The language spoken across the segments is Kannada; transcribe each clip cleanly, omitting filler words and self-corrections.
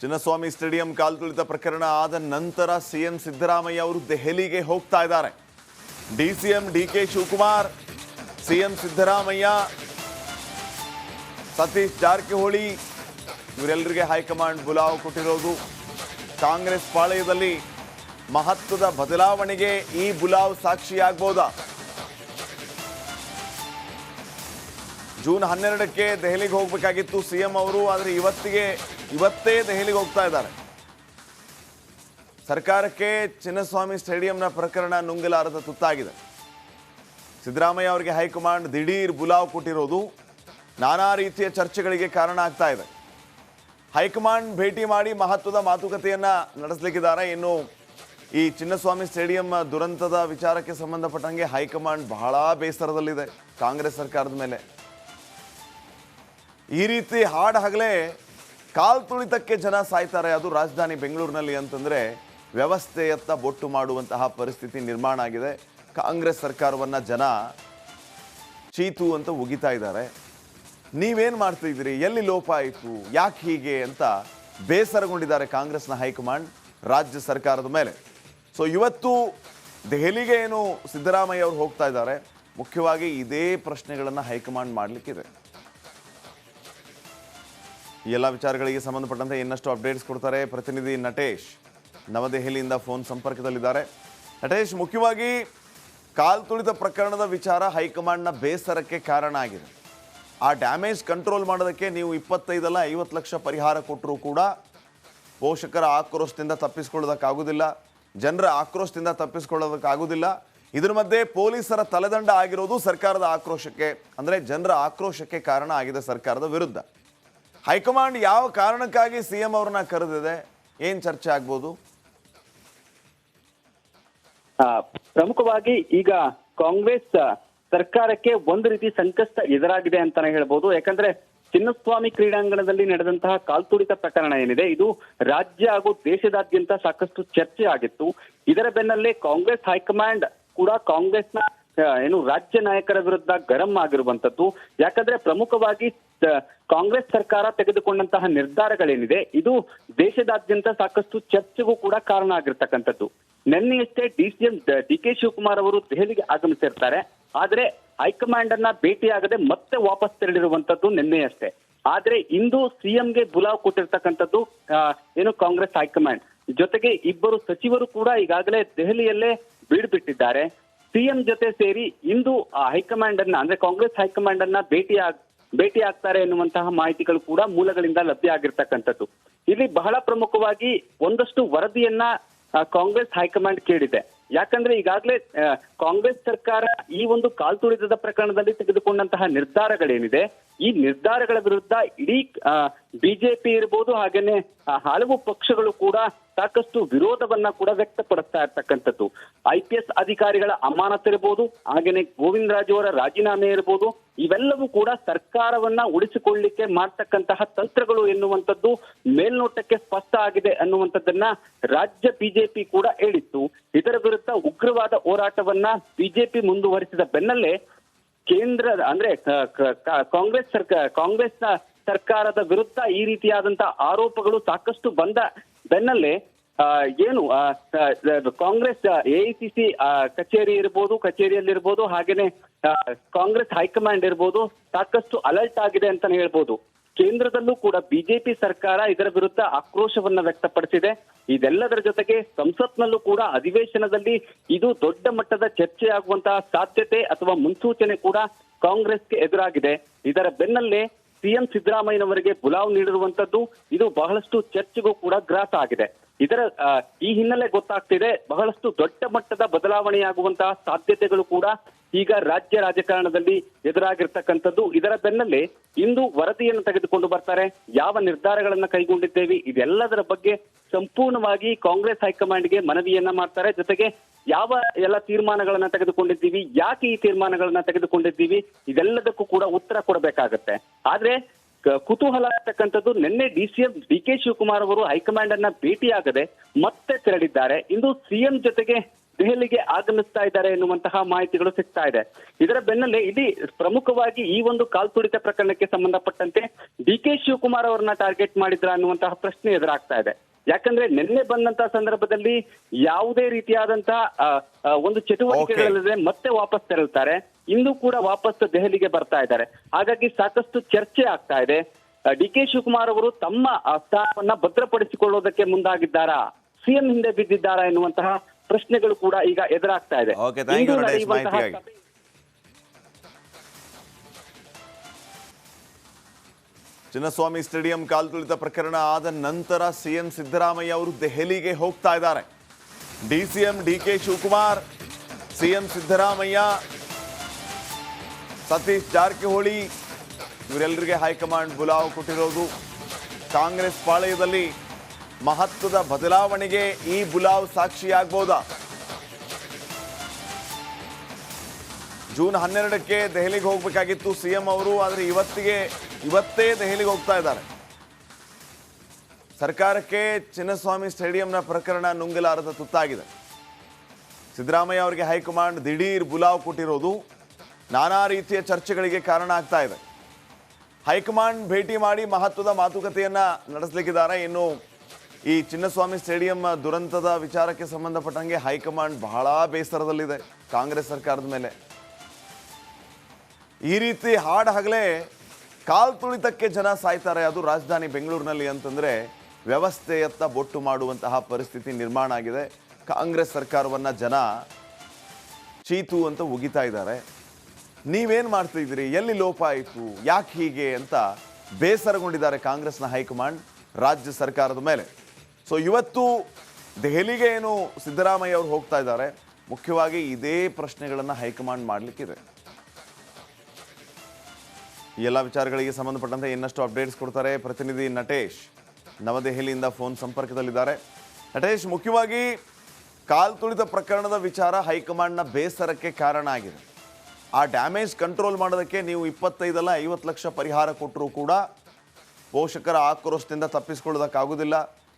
ಚಿನ್ನಸ್ವಾಮಿ ಸ್ಟೇಡಿಯಂ ಕಾಲ್ತುಳಿತ ಪ್ರಕರಣ ಆದ ನಂತರ ಸಿಎಂ ಸಿದ್ದರಾಮಯ್ಯ ಅವರು ದೆಹಲಿಗೆ ಹೋಗ್ತಾ ಇದ್ದಾರೆ. ಡಿಸಿಎಂ ಡಿಕೆ ಶಿವಕುಮಾರ್, ಸಿಎಂ ಸಿದ್ದರಾಮಯ್ಯ, ಸತೀಶ್ ಜಾರಕಿಹೊಳಿ ಇವರೆಲ್ಲರಿಗೆ ಹೈಕಮಾಂಡ್ ಬುಲಾವ್ ಕೊಟ್ಟಿರೋದು. ಕಾಂಗ್ರೆಸ್ ಪಾಳೆಯದಲ್ಲಿ ಮಹತ್ವದ ಬದಲಾವಣೆಗೆ ಈ ಬುಲಾವ್ ಸಾಕ್ಷಿಯಾಗಬಹುದಾ? ಜೂನ್ 12ಕ್ಕೆ ದೆಹಲಿಗೆ ಹೋಗಬೇಕಾಗಿತ್ತು ಸಿಎಂ ಅವರು, ಆದರೆ ಇವತ್ತೇ ದೆಹಲಿಗೆ ಹೋಗ್ತಾ ಇದ್ದಾರೆ. ಸರ್ಕಾರಕ್ಕೆ ಚಿನ್ನಸ್ವಾಮಿ ಸ್ಟೇಡಿಯಂನ ಪ್ರಕರಣ ನುಂಗಲಾರದ ತುತ್ತಾಗಿದೆ. ಸಿದ್ದರಾಮಯ್ಯ ಅವರಿಗೆ ಹೈಕಮಾಂಡ್ ದಿಢೀರ್ ಬುಲಾವ್ ಕೊಟ್ಟಿರೋದು ನಾನಾ ರೀತಿಯ ಚರ್ಚೆಗಳಿಗೆ ಕಾರಣ ಆಗ್ತಾ ಇದೆ. ಹೈಕಮಾಂಡ್ ಭೇಟಿ ಮಾಡಿ ಮಹತ್ವದ ಮಾತುಕತೆಯನ್ನ ನಡೆಸಲಿಕ್ಕಿದ್ದಾರೆ. ಇನ್ನು ಈ ಚಿನ್ನಸ್ವಾಮಿ ಸ್ಟೇಡಿಯಂ ದುರಂತದ ವಿಚಾರಕ್ಕೆ ಸಂಬಂಧಪಟ್ಟಂಗೆ ಹೈಕಮಾಂಡ್ ಬಹಳ ಬೇಸರದಲ್ಲಿದೆ ಕಾಂಗ್ರೆಸ್ ಸರ್ಕಾರದ ಮೇಲೆ. ಈ ರೀತಿ ಹಾಡು ಹಗಲೇ ಕಾಲ್ ತುಳಿತಕ್ಕೆ ಜನ ಸಾಯ್ತಾರೆ, ಅದು ರಾಜಧಾನಿ ಬೆಂಗಳೂರಿನಲ್ಲಿ ಅಂತಂದರೆ ವ್ಯವಸ್ಥೆಯತ್ತ ಬೊಟ್ಟು ಮಾಡುವಂತಹ ಪರಿಸ್ಥಿತಿ ನಿರ್ಮಾಣ ಆಗಿದೆ. ಕಾಂಗ್ರೆಸ್ ಸರ್ಕಾರವನ್ನು ಜನ ಚೀತು ಅಂತ ಉಗಿತಾ ಇದ್ದಾರೆ. ನೀವೇನು ಮಾಡ್ತಿದ್ದೀರಿ, ಎಲ್ಲಿ ಲೋಪ ಆಯಿತು, ಯಾಕೆ ಹೀಗೆ ಅಂತ ಬೇಸರಗೊಂಡಿದ್ದಾರೆ ಕಾಂಗ್ರೆಸ್ನ ಹೈಕಮಾಂಡ್ ರಾಜ್ಯ ಸರ್ಕಾರದ ಮೇಲೆ. ಸೊ ಇವತ್ತು ದೆಹಲಿಗೆ ಏನು ಸಿದ್ದರಾಮಯ್ಯ ಅವರು ಹೋಗ್ತಾ ಇದ್ದಾರೆ, ಮುಖ್ಯವಾಗಿ ಇದೇ ಪ್ರಶ್ನೆಗಳನ್ನು ಹೈಕಮಾಂಡ್ ಮಾಡಲಿಕ್ಕಿದೆ. ಈ ಎಲ್ಲ ವಿಚಾರಗಳಿಗೆ ಸಂಬಂಧಪಟ್ಟಂತೆ ಇನ್ನಷ್ಟು ಅಪ್ಡೇಟ್ಸ್ ಕೊಡ್ತಾರೆ ಪ್ರತಿನಿಧಿ ನಟೇಶ್, ನವದೆಹಲಿಯಿಂದ ಫೋನ್ ಸಂಪರ್ಕದಲ್ಲಿದ್ದಾರೆ. ನಟೇಶ್, ಮುಖ್ಯವಾಗಿ ಕಾಲ್ ತುಳಿತ ಪ್ರಕರಣದ ವಿಚಾರ ಹೈಕಮಾಂಡ್ನ ಬೇಸರಕ್ಕೆ ಕಾರಣ ಆಗಿದೆ. ಆ ಡ್ಯಾಮೇಜ್ ಕಂಟ್ರೋಲ್ ಮಾಡೋದಕ್ಕೆ ನೀವು 25 ಅಲ್ಲ 50 ಲಕ್ಷ ಪರಿಹಾರ ಕೊಟ್ಟರೂ ಕೂಡ ಪೋಷಕರ ಆಕ್ರೋಶದಿಂದ ತಪ್ಪಿಸ್ಕೊಳ್ಳೋದಕ್ಕಾಗೋದಿಲ್ಲ, ಜನರ ಆಕ್ರೋಶದಿಂದ ತಪ್ಪಿಸ್ಕೊಳ್ಳೋದಕ್ಕಾಗೋದಿಲ್ಲ. ಇದರ ಮಧ್ಯೆ ಪೊಲೀಸರ ತಲೆದಂಡ ಆಗಿರೋದು ಸರ್ಕಾರದ ಆಕ್ರೋಶಕ್ಕೆ, ಅಂದರೆ ಜನರ ಆಕ್ರೋಶಕ್ಕೆ ಕಾರಣ ಆಗಿದೆ ಸರ್ಕಾರದ ವಿರುದ್ಧ. ಹೈಕಮಾಂಡ್ ಯಾವ ಕಾರಣಕ್ಕಾಗಿ ಸಿಎಂ ಅವ್ರನ್ನ ಕರೆದಿದೆ, ಏನ್ ಚರ್ಚೆ ಆಗ್ಬೋದು? ಪ್ರಮುಖವಾಗಿ ಈಗ ಕಾಂಗ್ರೆಸ್ ಸರ್ಕಾರಕ್ಕೆ ಒಂದು ರೀತಿ ಸಂಕಷ್ಟ ಎದುರಾಗಿದೆ ಅಂತಾನೆ ಹೇಳ್ಬೋದು. ಯಾಕಂದ್ರೆ ಚಿನ್ನಸ್ವಾಮಿ ಕ್ರೀಡಾಂಗಣದಲ್ಲಿ ನಡೆದಂತಹ ಕಾಲ್ತುಳಿತ ಪ್ರಕರಣ ಏನಿದೆ, ಇದು ರಾಜ್ಯ ಹಾಗೂ ದೇಶದಾದ್ಯಂತ ಸಾಕಷ್ಟು ಚರ್ಚೆ ಆಗಿತ್ತು. ಇದರ ಬೆನ್ನಲ್ಲೇ ಕಾಂಗ್ರೆಸ್ ಹೈಕಮಾಂಡ್ ಕೂಡ ಕಾಂಗ್ರೆಸ್ನ ರಾಜ್ಯ ನಾಯಕರ ವಿರುದ್ಧ ಗರಂ ಆಗಿರುವಂತದ್ದು. ಯಾಕಂದ್ರೆ ಪ್ರಮುಖವಾಗಿ ಕಾಂಗ್ರೆಸ್ ಸರ್ಕಾರ ತೆಗೆದುಕೊಂಡಂತಹ ನಿರ್ಧಾರಗಳೇನಿದೆ, ಇದು ದೇಶದಾದ್ಯಂತ ಸಾಕಷ್ಟು ಚರ್ಚೆಗೂ ಕೂಡ ಕಾರಣ ಆಗಿರ್ತಕ್ಕಂಥದ್ದು. ನಿನ್ನೆಯಷ್ಟೇ ಡಿಸಿಎಂ ಡಿಕೆ ಶಿವಕುಮಾರ್ ಅವರು ದೆಹಲಿಗೆ ಆಗಮಿಸಿರ್ತಾರೆ, ಆದ್ರೆ ಹೈಕಮಾಂಡ್ ಅನ್ನ ಭೇಟಿಯಾಗದೆ ಮತ್ತೆ ವಾಪಸ್ ತೆರಳಿರುವಂತದ್ದು ನಿನ್ನೆಯಷ್ಟೇ. ಆದ್ರೆ ಇಂದು ಸಿಎಂಗೆ ಬುಲಾವ್ ಕೊಟ್ಟಿರ್ತಕ್ಕಂಥದ್ದು ಕಾಂಗ್ರೆಸ್ ಹೈಕಮಾಂಡ್. ಜೊತೆಗೆ ಇಬ್ಬರು ಸಚಿವರು ಕೂಡ ಈಗಾಗಲೇ ದೆಹಲಿಯಲ್ಲೇ ಬೀಡ್ಬಿಟ್ಟಿದ್ದಾರೆ. ಸಿಎಂ ಜೊತೆ ಸೇರಿ ಇಂದು ಹೈಕಮಾಂಡ್ ಅನ್ನ ಅಂದ್ರೆ ಕಾಂಗ್ರೆಸ್ ಹೈಕಮಾಂಡ್ ಅನ್ನ ಭೇಟಿ ಆಗ್ತಾರೆ ಎನ್ನುವಂತಹ ಮಾಹಿತಿಗಳು ಕೂಡ ಮೂಲಗಳಿಂದ ಲಭ್ಯ ಆಗಿರ್ತಕ್ಕಂಥದ್ದು. ಇಲ್ಲಿ ಬಹಳ ಪ್ರಮುಖವಾಗಿ ಒಂದಷ್ಟು ವರದಿಯನ್ನ ಕಾಂಗ್ರೆಸ್ ಹೈಕಮಾಂಡ್ ಕೇಳಿದೆ. ಯಾಕಂದ್ರೆ ಈಗಾಗಲೇ ಕಾಂಗ್ರೆಸ್ ಸರ್ಕಾರ ಈ ಒಂದು ಕಾಲ್ತುಳಿತದ ಪ್ರಕರಣದಲ್ಲಿ ತೆಗೆದುಕೊಂಡಂತಹ ನಿರ್ಧಾರಗಳೇನಿದೆ, ಈ ನಿರ್ಧಾರಗಳ ವಿರುದ್ಧ ಇಡೀ ಬಿಜೆಪಿ ಇರ್ಬೋದು, ಹಾಗೇನೆ ಹಲವು ಪಕ್ಷಗಳು ಕೂಡ ಸಾಕಷ್ಟು ವಿರೋಧವನ್ನ ಕೂಡ ವ್ಯಕ್ತಪಡಿಸ್ತಾ ಇರ್ತಕ್ಕಂಥದ್ದು. IPS ಅಧಿಕಾರಿಗಳ ಅಮಾನತಿರ್ಬೋದು, ಹಾಗೇನೆ ಗೋವಿಂದ ರಾಜು ಅವರ ರಾಜೀನಾಮೆ ಇರ್ಬೋದು, ಇವೆಲ್ಲವೂ ಕೂಡ ಸರ್ಕಾರವನ್ನ ಉಳಿಸಿಕೊಳ್ಳಲಿಕ್ಕೆ ಮಾಡ್ತಕ್ಕಂತಹ ತಂತ್ರಗಳು ಎನ್ನುವಂಥದ್ದು ಮೇಲ್ನೋಟಕ್ಕೆ ಸ್ಪಷ್ಟ ಆಗಿದೆ ಅನ್ನುವಂಥದ್ದನ್ನ ರಾಜ್ಯ ಬಿಜೆಪಿ ಕೂಡ ಹೇಳಿತ್ತು. ಇದರ ವಿರುದ್ಧ ಉಗ್ರವಾದ ಹೋರಾಟವನ್ನ ಬಿಜೆಪಿ ಮುಂದುವರಿಸಿದ ಬೆನ್ನಲ್ಲೇ ಕೇಂದ್ರ ಅಂದ್ರೆ ಕಾಂಗ್ರೆಸ್ನ ಸರ್ಕಾರದ ವಿರುದ್ಧ ಈ ರೀತಿಯಾದಂತಹ ಆರೋಪಗಳು ಸಾಕಷ್ಟು ಬಂದ ಬೆನ್ನಲ್ಲೇ ಕಾಂಗ್ರೆಸ್ AICC ಕಚೇರಿಯಲ್ಲಿರ್ಬೋದು, ಹಾಗೇನೆ ಕಾಂಗ್ರೆಸ್ ಹೈಕಮಾಂಡ್ ಇರ್ಬೋದು, ಸಾಕಷ್ಟು ಅಲರ್ಟ್ ಆಗಿದೆ ಅಂತಾನೆ ಹೇಳ್ಬೋದು. ಕೇಂದ್ರದಲ್ಲೂ ಕೂಡ ಬಿಜೆಪಿ ಸರ್ಕಾರ ಇದರ ವಿರುದ್ಧ ಆಕ್ರೋಶವನ್ನ ವ್ಯಕ್ತಪಡಿಸಿದೆ. ಇದೆಲ್ಲದರ ಜೊತೆಗೆ ಸಂಸತ್ನಲ್ಲೂ ಕೂಡ ಅಧಿವೇಶನದಲ್ಲಿ ಇದು ದೊಡ್ಡ ಮಟ್ಟದ ಚರ್ಚೆ ಆಗುವಂತಹ ಸಾಧ್ಯತೆ ಅಥವಾ ಮುನ್ಸೂಚನೆ ಕೂಡ ಕಾಂಗ್ರೆಸ್ಗೆ ಎದುರಾಗಿದೆ. ಇದರ ಬೆನ್ನಲ್ಲೇ ಸಿಎಂ ಸಿದ್ದರಾಮಯ್ಯನವರಿಗೆ ಬುಲಾವ್ ನೀಡಿರುವಂತದ್ದು ಇದು ಬಹಳಷ್ಟು ಚರ್ಚೆಗೂ ಕೂಡ ಗ್ರಾಸ ಆಗಿದೆ. ಈ ಹಿನ್ನೆಲೆ ಗೊತ್ತಾಗ್ತಿದೆ ಬಹಳಷ್ಟು ದೊಡ್ಡ ಮಟ್ಟದ ಬದಲಾವಣೆಯಾಗುವಂತಹ ಸಾಧ್ಯತೆಗಳು ಕೂಡ ಈಗ ರಾಜ್ಯ ರಾಜಕಾರಣದಲ್ಲಿ ಎದುರಾಗಿರ್ತಕ್ಕಂಥದ್ದು. ಇದರ ಬೆನ್ನಲ್ಲೇ ಇಂದು ವರದಿಯನ್ನು ತೆಗೆದುಕೊಂಡು ಬರ್ತಾರೆ, ಯಾವ ನಿರ್ಧಾರಗಳನ್ನ ಕೈಗೊಂಡಿದ್ದೇವೆ ಇದೆಲ್ಲದರ ಬಗ್ಗೆ ಸಂಪೂರ್ಣವಾಗಿ ಕಾಂಗ್ರೆಸ್ ಹೈಕಮಾಂಡ್ಗೆ ಮನವಿಯನ್ನ ಮಾಡ್ತಾರೆ. ಜೊತೆಗೆ ಯಾವ ಎಲ್ಲ ತೀರ್ಮಾನಗಳನ್ನ ತೆಗೆದುಕೊಂಡಿದ್ದೀವಿ, ಯಾಕೆ ಈ ತೀರ್ಮಾನಗಳನ್ನ ತೆಗೆದುಕೊಂಡಿದ್ದೀವಿ, ಇದೆಲ್ಲದಕ್ಕೂ ಕೂಡ ಉತ್ತರ ಕೊಡಬೇಕಾಗತ್ತೆ. ಆದ್ರೆ ಕುತೂಹಲ ಆಗ್ತಕ್ಕಂಥದ್ದು, ನಿನ್ನೆ ಡಿಸಿಎಂ ಡಿಕೆ ಶಿವಕುಮಾರ್ ಅವರು ಹೈಕಮಾಂಡ್ ಅನ್ನ ಭೇಟಿಯಾಗದೆ ಮತ್ತೆ ತೆರಳಿದ್ದಾರೆ. ಇಂದು ಸಿಎಂ ಜೊತೆಗೆ ದೆಹಲಿಗೆ ಆಗಮಿಸ್ತಾ ಇದ್ದಾರೆ ಎನ್ನುವಂತಹ ಮಾಹಿತಿಗಳು ಸಿಗ್ತಾ ಇದೆ. ಇದರ ಬೆನ್ನಲ್ಲೇ ಇಲ್ಲಿ ಪ್ರಮುಖವಾಗಿ ಈ ಒಂದು ಕಾಲ್ತುಳಿತ ಪ್ರಕರಣಕ್ಕೆ ಸಂಬಂಧಪಟ್ಟಂತೆ ಡಿ.ಕೆ. ಶಿವಕುಮಾರ್ ಅವರನ್ನ ಟಾರ್ಗೆಟ್ ಮಾಡಿದ್ರ ಅನ್ನುವಂತಹ ಪ್ರಶ್ನೆ ಎದುರಾಗ್ತಾ ಇದೆ. ಯಾಕಂದ್ರೆ ನಿನ್ನೆ ಬಂದಂತಹ ಸಂದರ್ಭದಲ್ಲಿ ಯಾವುದೇ ರೀತಿಯಾದಂತಹ ಒಂದು ಚಟುವಟಿಕೆಗಳಿಲ್ಲದೆ ಮತ್ತೆ ವಾಪಸ್ ತೆರಳುತ್ತಾರೆ. ಇಂದು ಕೂಡ ವಾಪಸ್ ದೆಹಲಿಗೆ ಬರ್ತಾ ಇದ್ದಾರೆ. ಹಾಗಾಗಿ ಸಾಕಷ್ಟು ಚರ್ಚೆ ಆಗ್ತಾ ಇದೆ. ಡಿ.ಕೆ. ಶಿವಕುಮಾರ್ ಅವರು ತಮ್ಮ ಸ್ಥಾನವನ್ನ ಭದ್ರಪಡಿಸಿಕೊಳ್ಳೋದಕ್ಕೆ ಮುಂದಾಗಿದ್ದಾರಾ, ಸಿಎಂ ಹಿಂದೆ ಬಿದ್ದಿದ್ದಾರಾ ಎನ್ನುವಂತಹ ಪ್ರಶ್ನೆಗಳು ಕೂಡ ಈಗ ಎದುರಾಗ್ತಾ ಇದೆ. ಇಂದು ನಡೆಯುವಂತಹ ಸಭೆ ಚಿನ್ನಸ್ವಾಮಿ ಸ್ಟೇಡಿಯಂ ಕಾಲ್ತುಳಿತ ಪ್ರಕರಣ ಆದ ನಂತರ ಸಿಎಂ ಸಿದ್ದರಾಮಯ್ಯ ಅವರು ದೆಹಲಿಗೆ ಹೋಗ್ತಾ ಇದ್ದಾರೆ. ಡಿಸಿಎಂ ಡಿ.ಕೆ. ಶಿವಕುಮಾರ್, ಸಿಎಂ ಸಿದ್ದರಾಮಯ್ಯ, ಸತೀಶ್ ಜಾರಕಿಹೊಳಿ ಇವರೆಲ್ಲರಿಗೆ ಹೈಕಮಾಂಡ್ ಬುಲಾವ್ ಕೊಟ್ಟಿರೋದು. ಕಾಂಗ್ರೆಸ್ ಪಾಳೆಯದಲ್ಲಿ ಮಹತ್ವದ ಬದಲಾವಣೆಗೆ ಈ ಬುಲಾವ್ ಸಾಕ್ಷಿಯಾಗಬಹುದಾ? ಜೂನ್ 12ಕ್ಕೆ ದೆಹಲಿಗೆ ಹೋಗಬೇಕಾಗಿತ್ತು ಸಿಎಂ ಅವರು, ಆದರೆ ಇವತ್ತೇ ದೆಹಲಿಗೆ ಹೋಗ್ತಾ ಇದ್ದಾರೆ. ಸರ್ಕಾರಕ್ಕೆ ಚಿನ್ನಸ್ವಾಮಿ ಸ್ಟೇಡಿಯಂನ ಪ್ರಕರಣ ನುಂಗಲಾರದ ತುತ್ತಾಗಿದೆ. ಸಿದ್ದರಾಮಯ್ಯ ಅವರಿಗೆ ಹೈಕಮಾಂಡ್ ದಿಢೀರ್ ಬುಲಾವ್ ಕೊಟ್ಟಿರೋದು ನಾನಾ ರೀತಿಯ ಚರ್ಚೆಗಳಿಗೆ ಕಾರಣ ಆಗ್ತಾ ಇದೆ. ಹೈಕಮಾಂಡ್ ಭೇಟಿ ಮಾಡಿ ಮಹತ್ವದ ಮಾತುಕತೆಯನ್ನ ನಡೆಸಲಿಕ್ಕಿದ್ದಾರೆ. ಇನ್ನು ಈ ಚಿನ್ನಸ್ವಾಮಿ ಸ್ಟೇಡಿಯಂ ದುರಂತದ ವಿಚಾರಕ್ಕೆ ಸಂಬಂಧಪಟ್ಟಂಗೆ ಹೈಕಮಾಂಡ್ ಬಹಳ ಬೇಸರದಲ್ಲಿದೆ ಕಾಂಗ್ರೆಸ್ ಸರ್ಕಾರದ ಮೇಲೆ. ಈ ರೀತಿ ಹಗಲೇ ಕಾಲ್ತುಳಿತಕ್ಕೆ ಜನ ಸಾಯ್ತಾರೆ, ಅದು ರಾಜಧಾನಿ ಬೆಂಗಳೂರಿನಲ್ಲಿ ಅಂತಂದರೆ ವ್ಯವಸ್ಥೆಯತ್ತ ಬೊಟ್ಟು ಮಾಡುವಂತಹ ಪರಿಸ್ಥಿತಿ ನಿರ್ಮಾಣ ಆಗಿದೆ. ಕಾಂಗ್ರೆಸ್ ಸರ್ಕಾರವನ್ನು ಜನ ಚೀತು ಅಂತ ಉಗಿತಾ ಇದ್ದಾರೆ. ನೀವೇನು ಮಾಡ್ತಿದ್ದೀರಿ, ಎಲ್ಲಿ ಲೋಪ ಆಯಿತು, ಯಾಕೆ ಹೀಗೆ ಅಂತ ಬೇಸರಗೊಂಡಿದ್ದಾರೆ ಕಾಂಗ್ರೆಸ್ನ ಹೈಕಮಾಂಡ್ ರಾಜ್ಯ ಸರ್ಕಾರದ ಮೇಲೆ. ಸೊ ಇವತ್ತು ದೆಹಲಿಗೆ ಏನು ಸಿದ್ದರಾಮಯ್ಯ ಅವರು ಹೋಗ್ತಾ ಇದ್ದಾರೆ, ಮುಖ್ಯವಾಗಿ ಇದೇ ಪ್ರಶ್ನೆಗಳನ್ನು ಹೈಕಮಾಂಡ್ ಮಾಡಲಿಕ್ಕಿದೆ. ಈ ಎಲ್ಲ ವಿಚಾರಗಳಿಗೆ ಸಂಬಂಧಪಟ್ಟಂತೆ ಇನ್ನಷ್ಟು ಅಪ್ಡೇಟ್ಸ್ ಕೊಡ್ತಾರೆ ಪ್ರತಿನಿಧಿ ನಟೇಶ್, ನವದೆಹಲಿಯಿಂದ ಫೋನ್ ಸಂಪರ್ಕದಲ್ಲಿದ್ದಾರೆ. ನಟೇಶ್, ಮುಖ್ಯವಾಗಿ ಕಾಲ್ತುಳಿತ ಪ್ರಕರಣದ ವಿಚಾರ ಹೈಕಮಾಂಡ್ನ ಬೇಸರಕ್ಕೆ ಕಾರಣ ಆಗಿದೆ. ಆ ಡ್ಯಾಮೇಜ್ ಕಂಟ್ರೋಲ್ ಮಾಡೋದಕ್ಕೆ ನೀವು 25 ಅಲ್ಲ 50 ಲಕ್ಷ ಪರಿಹಾರ ಕೊಟ್ಟರೂ ಕೂಡ ಪೋಷಕರ ಆಕ್ರೋಶದಿಂದ ತಪ್ಪಿಸ್ಕೊಳ್ಳೋದಕ್ಕಾಗೋದಿಲ್ಲ,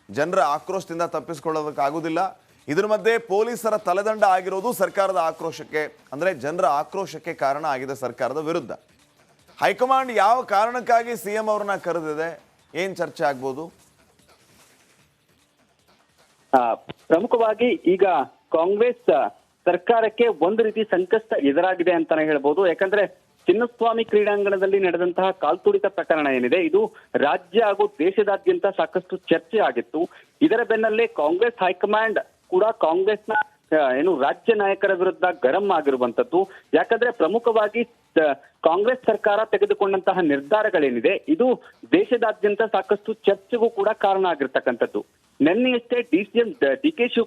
ಜನರ ಆಕ್ರೋಶದಿಂದ ತಪ್ಪಿಸ್ಕೊಳ್ಳೋದಕ್ಕಾಗೋದಿಲ್ಲ. ಇದರ ಮಧ್ಯೆ ಪೊಲೀಸರ ತಲೆದಂಡ ಆಗಿರೋದು ಸರ್ಕಾರದ ಆಕ್ರೋಶಕ್ಕೆ, ಅಂದರೆ ಜನರ ಆಕ್ರೋಶಕ್ಕೆ ಕಾರಣ ಆಗಿದೆ ಸರ್ಕಾರದ ವಿರುದ್ಧ. ಹೈಕಮಾಂಡ್ ಯಾವ ಕಾರಣಕ್ಕಾಗಿ ಸಿಎಂ ಅವ್ರನ್ನ ಕರೆದಿದೆ, ಏನ್ ಚರ್ಚೆ ಆಗ್ಬೋದು? ಪ್ರಮುಖವಾಗಿ ಈಗ ಕಾಂಗ್ರೆಸ್ ಸರ್ಕಾರಕ್ಕೆ ಒಂದು ರೀತಿ ಸಂಕಷ್ಟ ಎದುರಾಗಿದೆ ಅಂತಾನೆ ಹೇಳ್ಬೋದು. ಯಾಕಂದ್ರೆ ಚಿನ್ನಸ್ವಾಮಿ ಕ್ರೀಡಾಂಗಣದಲ್ಲಿ ನಡೆದಂತಹ ಕಾಲ್ತುಳಿತ ಪ್ರಕರಣ ಏನಿದೆ, ಇದು ರಾಜ್ಯ ಹಾಗೂ ದೇಶದಾದ್ಯಂತ ಸಾಕಷ್ಟು ಚರ್ಚೆ ಆಗಿತ್ತು. ಇದರ ಬೆನ್ನಲ್ಲೇ ಕಾಂಗ್ರೆಸ್ ಹೈಕಮಾಂಡ್ ಕೂಡ ಕಾಂಗ್ರೆಸ್ನ ರಾಜ್ಯ ನಾಯಕರ ವಿರುದ್ಧ ಗರಂ ಆಗಿರುವಂತದ್ದು. ಯಾಕಂದ್ರೆ ಪ್ರಮುಖವಾಗಿ ಕಾಂಗ್ರೆಸ್ ಸರ್ಕಾರ ತೆಗೆದುಕೊಂಡಂತಹ ನಿರ್ಧಾರಗಳೇನಿದೆ, ಇದು ದೇಶದಾದ್ಯಂತ ಸಾಕಷ್ಟು ಚರ್ಚೆಗೂ ಕೂಡ ಕಾರಣ ಆಗಿರ್ತಕ್ಕಂಥದ್ದು. ನಿನ್ನೆಯಷ್ಟೇ ಡಿ.ಕೆ. ಶಿವಕುಮಾರ್